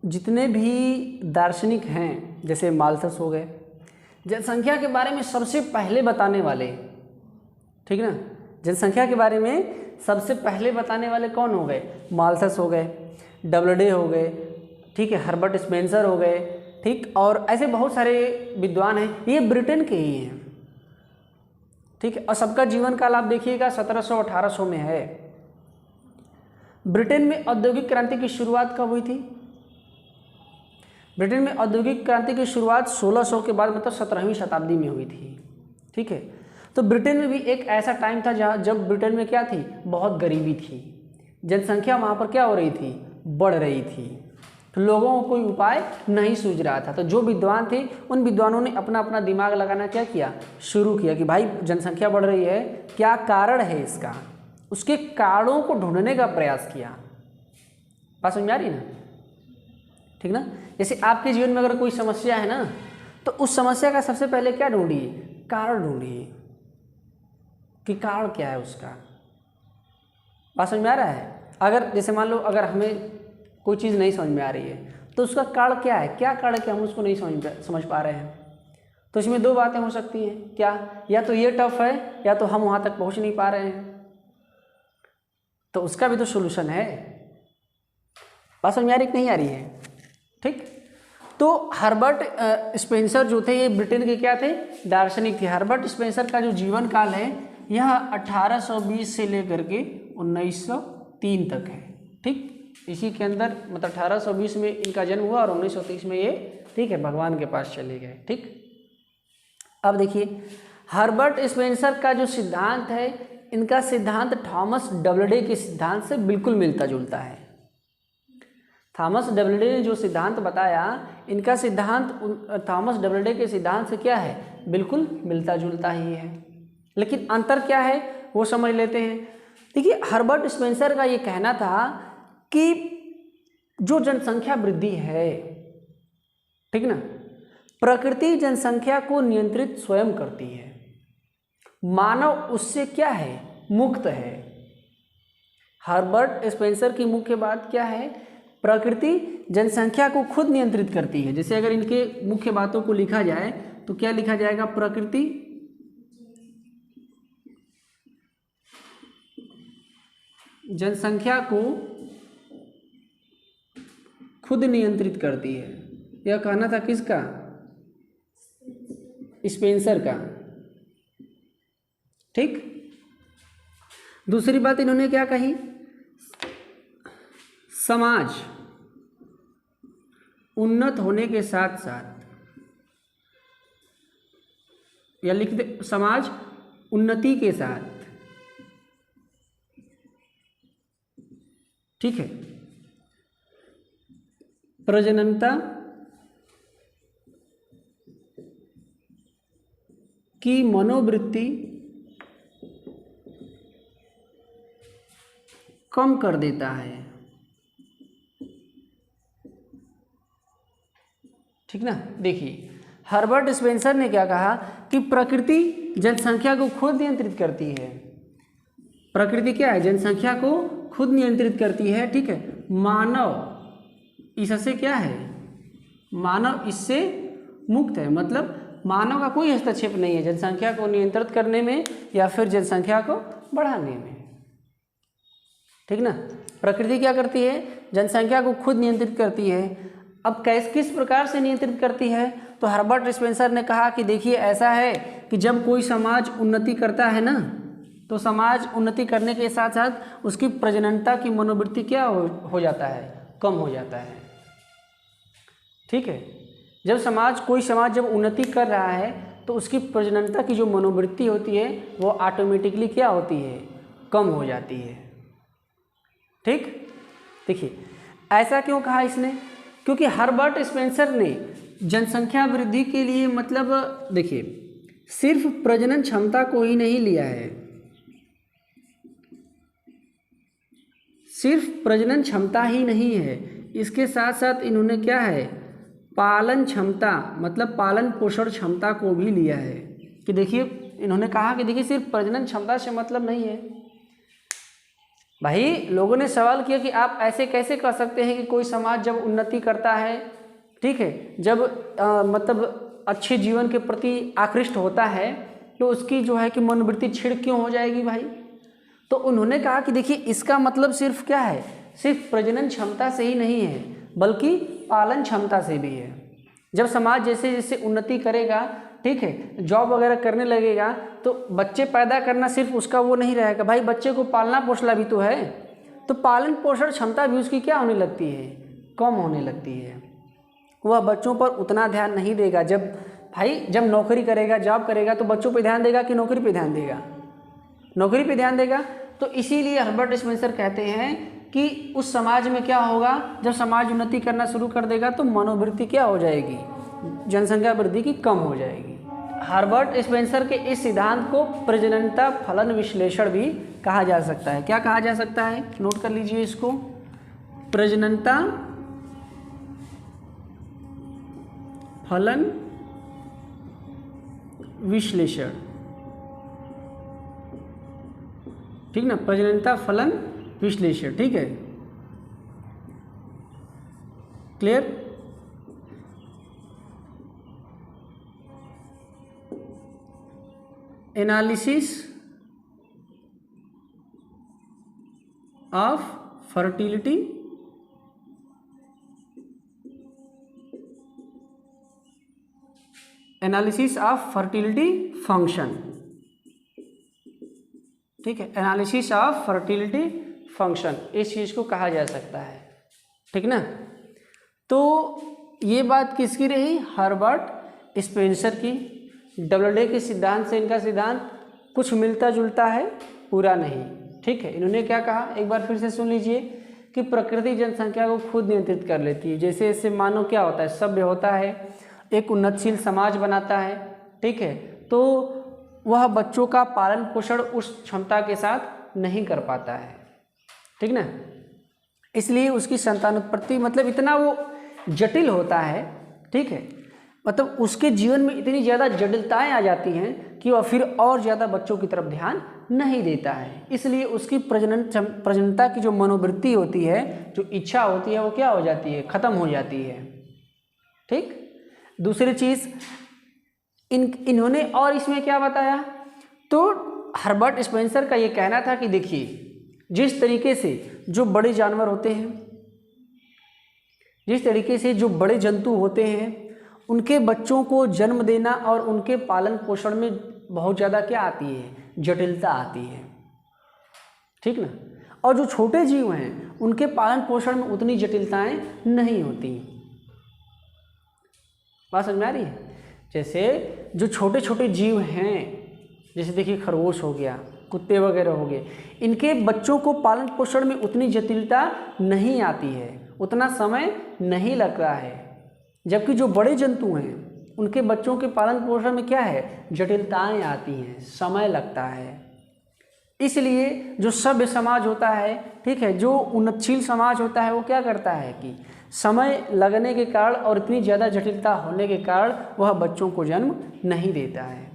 जितने भी दार्शनिक हैं, जैसे माल्थस हो गए, जनसंख्या के बारे में सबसे पहले बताने वाले, ठीक ना, जनसंख्या के बारे में सबसे पहले बताने वाले कौन हो गए? माल्थस हो गए, डबलडे हो गए, ठीक है, हर्बर्ट स्पेंसर हो गए, ठीक, और ऐसे बहुत सारे विद्वान हैं, ये ब्रिटेन के ही हैं, ठीक है। और सबका जीवन काल आप देखिएगा 1700-1800 में है। ब्रिटेन में औद्योगिक क्रांति की शुरुआत कब हुई थी? ब्रिटेन में औद्योगिक क्रांति की शुरुआत 1600 के बाद, मतलब 17वीं शताब्दी में हुई थी, ठीक है। तो ब्रिटेन में भी एक ऐसा टाइम था जब ब्रिटेन में क्या थी? बहुत गरीबी थी, जनसंख्या वहाँ पर क्या हो रही थी? बढ़ रही थी, तो लोगों को कोई उपाय नहीं सूझ रहा था। तो जो विद्वान थे उन विद्वानों ने अपना अपना दिमाग लगाना क्या किया? शुरू किया कि भाई जनसंख्या बढ़ रही है, क्या कारण है इसका? उसके कारणों को ढूंढने का प्रयास किया। बात समझ में आ रही है ना? ठीक ना। जैसे आपके जीवन में अगर कोई समस्या है ना, तो उस समस्या का सबसे पहले क्या ढूंढिए? कारण ढूंढिए कि कारण क्या है उसका। बात समझ में आ रहा है? अगर जैसे मान लो अगर हमें कोई चीज़ नहीं समझ में आ रही है तो उसका कारण क्या है? क्या कारण है कि हम उसको नहीं समझ पा रहे हैं? तो इसमें दो बातें हो सकती हैं, क्या? या तो ये टफ है, या तो हम वहाँ तक पहुँच नहीं पा रहे हैं, तो उसका भी तो सोल्यूशन है। बात समझ में आ रही कि नहीं आ रही है? ठीक। तो हर्बर्ट स्पेंसर जो थे, ये ब्रिटेन के क्या थे? दार्शनिक थे। हर्बर्ट स्पेंसर का जो जीवन काल है यह 1820 से लेकर के 1903 तक है, ठीक। इसी के अंदर मतलब 1820 में इनका जन्म हुआ और 1930 में ये, ठीक है, भगवान के पास चले गए, ठीक। अब देखिए हर्बर्ट स्पेंसर का जो सिद्धांत है, इनका सिद्धांत थॉमस डबलडे के सिद्धांत से बिल्कुल मिलता जुलता है। थॉमस डबलडे ने जो सिद्धांत बताया, इनका सिद्धांत थॉमस डबलडे के सिद्धांत से क्या है? बिल्कुल मिलता जुलता ही है। लेकिन अंतर क्या है वो समझ लेते हैं। देखिए हर्बर्ट स्पेंसर का ये कहना था कि जो जनसंख्या वृद्धि है, ठीक ना, प्रकृति जनसंख्या को नियंत्रित स्वयं करती है, मानव उससे क्या है? मुक्त है। हर्बर्ट स्पेंसर की मुख्य बात क्या है? प्रकृति जनसंख्या को खुद नियंत्रित करती है। जैसे अगर इनके मुख्य बातों को लिखा जाए तो क्या लिखा जाएगा? प्रकृति जनसंख्या को खुद नियंत्रित करती है। यह कहना था किसका? स्पेंसर का, ठीक। दूसरी बात इन्होंने क्या कही? समाज उन्नत होने के साथ साथ, या लिख दे समाज उन्नति के साथ, ठीक है, प्रजननता की मनोवृत्ति कम कर देता है, ठीक ना। देखिए हर्बर्ट स्पेंसर ने क्या कहा कि प्रकृति जनसंख्या को खुद नियंत्रित करती है। प्रकृति क्या है? जनसंख्या को खुद नियंत्रित करती है, ठीक है। मानव इससे क्या है? मानव इससे मुक्त है, मतलब मानव का कोई हस्तक्षेप नहीं है जनसंख्या को नियंत्रित करने में या फिर जनसंख्या को बढ़ाने में, ठीक ना। प्रकृति क्या करती है? जनसंख्या को खुद नियंत्रित करती है। अब किस प्रकार से नियंत्रित करती है? तो हर्बर्ट स्पेंसर ने कहा कि देखिए ऐसा है कि जब कोई समाज उन्नति करता है ना, तो समाज उन्नति करने के साथ साथ उसकी प्रजननता की मनोवृत्ति क्या हो जाता है? कम हो जाता है, ठीक है। जब कोई समाज जब उन्नति कर रहा है तो उसकी प्रजननता की जो मनोवृत्ति होती है वो ऑटोमेटिकली क्या होती है? कम हो जाती है, ठीक। देखिए ऐसा क्यों कहा इसने? क्योंकि हर्बर्ट स्पेंसर ने जनसंख्या वृद्धि के लिए मतलब देखिए सिर्फ प्रजनन क्षमता को ही नहीं लिया है, सिर्फ प्रजनन क्षमता ही नहीं है, इसके साथ साथ इन्होंने क्या है? पालन क्षमता मतलब पालन पोषण क्षमता को भी लिया है। कि देखिए इन्होंने कहा कि देखिए सिर्फ प्रजनन क्षमता से मतलब नहीं है, भाई लोगों ने सवाल किया कि आप ऐसे कैसे कर सकते हैं कि कोई समाज जब उन्नति करता है, ठीक है, जब मतलब अच्छे जीवन के प्रति आकृष्ट होता है तो उसकी जो है कि मनोवृत्ति छिड़ क्यों हो जाएगी भाई। तो उन्होंने कहा कि देखिए इसका मतलब सिर्फ क्या है, सिर्फ प्रजनन क्षमता से ही नहीं है बल्कि पालन क्षमता से भी है। जब समाज जैसे जैसे उन्नति करेगा, ठीक है, जॉब वगैरह करने लगेगा तो बच्चे पैदा करना सिर्फ उसका वो नहीं रहेगा भाई, बच्चे को पालना पोषना भी तो है। तो पालन पोषण क्षमता भी उसकी क्या होने लगती है, कम होने लगती है। वह बच्चों पर उतना ध्यान नहीं देगा। जब नौकरी करेगा, जॉब करेगा तो बच्चों पे ध्यान देगा कि नौकरी पे ध्यान देगा, नौकरी पे ध्यान देगा। तो इसीलिए हर्बर्ट स्पेंसर कहते हैं कि उस समाज में क्या होगा, जब समाज उन्नति करना शुरू कर देगा तो मनोवृत्ति क्या हो जाएगी, जनसंख्या वृद्धि की कम हो जाएगी। हर्बर्ट स्पेंसर के इस सिद्धांत को प्रजननता फलन विश्लेषण भी कहा जा सकता है। क्या कहा जा सकता है, नोट कर लीजिए इसको, प्रजननता फलन विश्लेषण, ठीक ना, प्रजननता फलन विश्लेषण, ठीक है, clear. Analysis of fertility analysis of fertility function, ठीक है, एनालिसिस ऑफ फर्टिलिटी फंक्शन, इस चीज़ को कहा जा सकता है, ठीक ना। तो ये बात किसकी रही, हर्बर्ट स्पेंसर की। डबलडे के सिद्धांत से इनका सिद्धांत कुछ मिलता जुलता है, पूरा नहीं, ठीक है। इन्होंने क्या कहा, एक बार फिर से सुन लीजिए कि प्रकृति जनसंख्या को खुद नियंत्रित कर लेती है। जैसे जैसे मानो क्या होता है, सभ्य होता है, एक उन्नतशील समाज बनाता है, ठीक है, तो वह बच्चों का पालन पोषण उस क्षमता के साथ नहीं कर पाता है, ठीक ना। इसलिए उसकी संतानोत्पत्ति मतलब इतना वो जटिल होता है, ठीक है, मतलब उसके जीवन में इतनी ज़्यादा जटिलताएं आ जाती हैं कि वह फिर और ज़्यादा बच्चों की तरफ ध्यान नहीं देता है। इसलिए उसकी प्रजननता की जो मनोवृत्ति होती है, जो इच्छा होती है, वो क्या हो जाती है, ख़त्म हो जाती है, ठीक। दूसरी चीज़ इन्होंने और इसमें क्या बताया, तो हर्बर्ट स्पेंसर का ये कहना था कि देखिए जिस तरीके से जो बड़े जानवर होते हैं, जिस तरीके से जो बड़े जंतु होते हैं, उनके बच्चों को जन्म देना और उनके पालन पोषण में बहुत ज़्यादा क्या आती है, जटिलता आती है, ठीक ना। और जो छोटे जीव हैं उनके पालन पोषण में उतनी जटिलताएं नहीं होती। बात समझ में आ रही है। जैसे जो छोटे छोटे जीव हैं, जैसे देखिए खरगोश हो गया, कुत्ते वगैरह हो गए, इनके बच्चों को पालन पोषण में उतनी जटिलता नहीं आती है, उतना समय नहीं लगता है। जबकि जो बड़े जंतु हैं उनके बच्चों के पालन पोषण में क्या है, जटिलताएं आती हैं, समय लगता है। इसलिए जो सभ्य समाज होता है, ठीक है, जो उन्नतशील समाज होता है, वो क्या करता है कि समय लगने के कारण और इतनी ज़्यादा जटिलता होने के कारण वह बच्चों को जन्म नहीं देता है,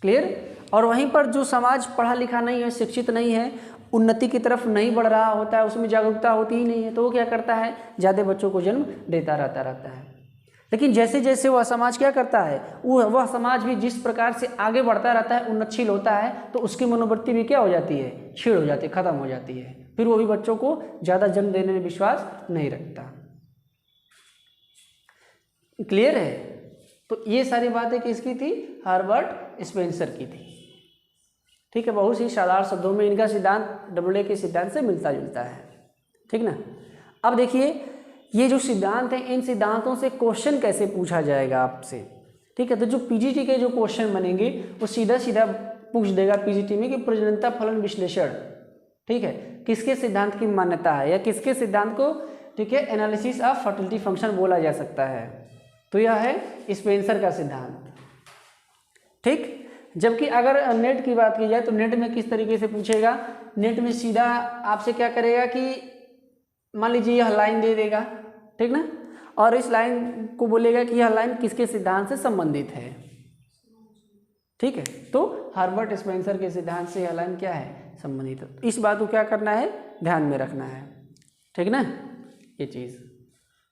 क्लियर। और वहीं पर जो समाज पढ़ा लिखा नहीं है, शिक्षित नहीं है, उन्नति की तरफ नहीं बढ़ रहा होता है, उसमें जागरूकता होती ही नहीं है, तो वो क्या करता है, ज़्यादा बच्चों को जन्म देता रहता है। लेकिन जैसे जैसे वह समाज क्या करता है, वह समाज भी जिस प्रकार से आगे बढ़ता रहता है, उन्नतशील होता है, तो उसकी मनोवृत्ति भी क्या हो जाती है, क्षीण हो जाती है, खत्म हो जाती है। फिर वो भी बच्चों को ज़्यादा जन्म देने में विश्वास नहीं रखता। क्लियर है। तो ये सारी बातें किसकी थी, हर्बर्ट स्पेंसर की थी, ठीक है। बहुत ही साधारण शब्दों में इनका सिद्धांत डबलडे के सिद्धांत से मिलता जुलता है, ठीक ना। अब देखिए ये जो सिद्धांत हैं, इन सिद्धांतों से क्वेश्चन कैसे पूछा जाएगा आपसे, ठीक है। तो जो पीजीटी के जो क्वेश्चन बनेंगे वो सीधा सीधा पूछ देगा पीजीटी में कि प्रजननता फलन विश्लेषण, ठीक है, किसके सिद्धांत की मान्यता है या किसके सिद्धांत को, ठीक है, एनालिसिस ऑफ फर्टिलिटी फंक्शन बोला जा सकता है। तो यह है स्पेंसर का सिद्धांत, ठीक। जबकि अगर नेट की बात की जाए तो नेट में किस तरीके से पूछेगा, नेट में सीधा आपसे क्या करेगा कि मान लीजिए यह लाइन दे देगा, ठीक ना, और इस लाइन को बोलेगा कि यह लाइन किसके सिद्धांत से संबंधित है, ठीक है। तो हर्बर्ट स्पेंसर के सिद्धांत से यह लाइन क्या है, संबंधित है। इस बात को क्या करना है, ध्यान में रखना है, ठीक ना, ये चीज़।